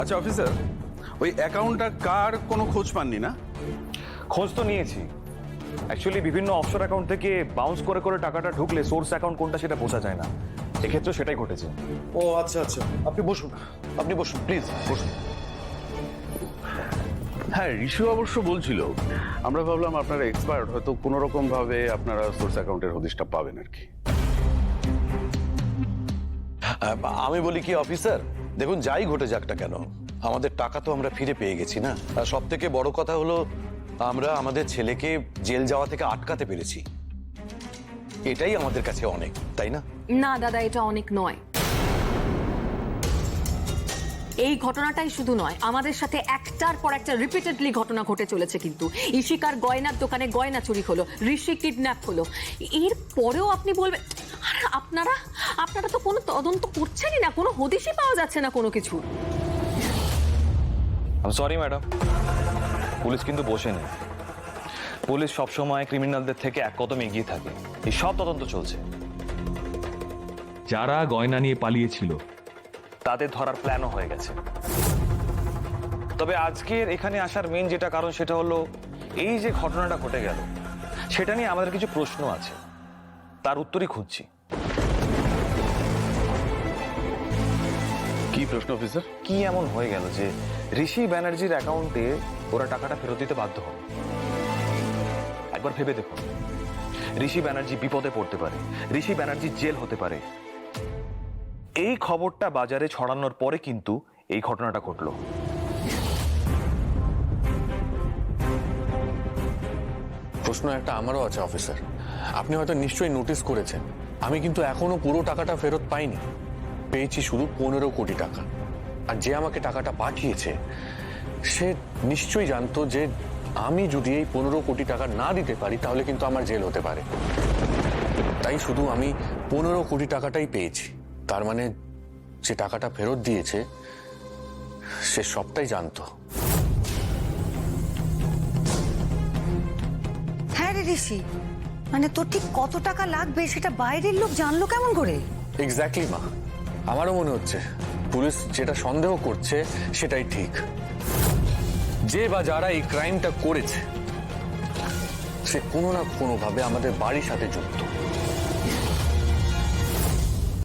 আচ্ছা অফিসার, ওই অ্যাকাউন্টটা কার কোনো খোঁজ পাননি না? খোঁজ তো নিয়েছি। অ্যাকচুয়ালি বিভিন্ন অফশোর অ্যাকাউন্ট থেকে বাউন্স করে করে টাকাটা ঢুকলে সোর্স অ্যাকাউন্ট কোনটা সেটা বোঝা যায় না। এক্ষেত্রে সেটাই ঘটেছে। ও আচ্ছা আচ্ছা, আপনি বসুন, আপনি বসুন প্লিজ বসুন। হ্যাঁ, ঋষু অবশ্য বলছিল, আমরা ভাবলাম আপনারা এক্সপার্ট, হয়তো কোনো রকম ভাবে আপনারা সোর্স অ্যাকাউন্টের হদিশটা পাবেন আর কি। আমি বলি কি অফিসার, দেখুন যাই ঘটে যাক না কেন, আমাদের টাকা তো আমরা ফিরে পেয়ে গেছি না। আর সব থেকে বড় কথা হলো আমরা আমাদের ছেলেকে জেল যাওয়া থেকে আটকাতে পেরেছি। এটাই আমাদের কাছে অনেক, তাই না? না দাদা, এটা অনেক নয়। এই ঘটনাটাই শুধু নয়, আমাদের সাথে একটার পর একটা রিপিটেডলি ঘটনা ঘটে চলেছে। কিন্তু ইশিকার গয়নার দোকানে গয়না চুরি হলো, ঋষি কিডন্যাপ হলো, এর পরেও আপনি বলবেন আরে আপনারা আপনারা তো কোনো তদন্ত করছেনই না, কোনো হদিশই পাওয়া যাচ্ছে না কোনো কিছু। সরি ম্যাডাম, পুলিশ কিন্তু বসে নেই। পুলিশ সবসময় ক্রিমিনালদের থেকে এক কদম এগিয়ে থাকে। এই সব তদন্ত চলছে। যারা গয়না নিয়ে পালিয়েছিল তাদের ধরার প্ল্যানও হয়ে গেছে। তবে আজকের এখানে আসার মেন যেটা কারণ সেটা হলো এই যে ঘটনাটা ঘটে গেল, সেটা নিয়ে আমাদের কিছু প্রশ্ন আছে, তার উত্তরই খুঁজছি। কি প্রশ্ন অফিসার? কি এমন হয়ে গেল যে ঋষি ব্যানার্জির অ্যাকাউন্টে ওরা টাকাটা ফেরত দিতে বাধ্য হবে? একবার ভেবে দেখুন, ঋষি ব্যানার্জি বিপদে পড়তে পারে, ঋষি ব্যানার্জি জেল হতে পারে। এই খবরটা বাজারে ছড়ানোর পরে কিন্তু এই ঘটনাটা ঘটলো। প্রশ্ন একটা আমারও আছে অফিসার। আপনি হয়তো নিশ্চয়ই নোটিস করেছেন, আমি কিন্তু এখনো পুরো টাকাটা ফেরত পাইনি। পেয়েছি শুধু 15 কোটি টাকা। আর যে আমাকে টাকাটা পাঠিয়েছে সে নিশ্চয়ই জানতো যে আমি যদি এই 15 কোটি টাকা না দিতে পারি তাহলে কিন্তু আমার জেল হতে পারে। তাই শুধু আমি 15 কোটি টাকাটাই পেয়েছি। তার মানে যে টাকাটা ফেরত দিয়েছে সে সবটাই জানতো। হ্যাঁ রে ঋষি, মানে তোর ঠিক কত টাকা লাগবে সেটা বাইরের লোক জানলো কেমন করে? এক্স্যাক্টলি মা, আমারও মনে হচ্ছে পুলিশ যেটা সন্দেহ করছে সেটাই ঠিক। যে বা যারা এই ক্রাইমটা করেছে সে কোনো না কোনো ভাবে আমাদের বাড়ির সাথে যুক্ত।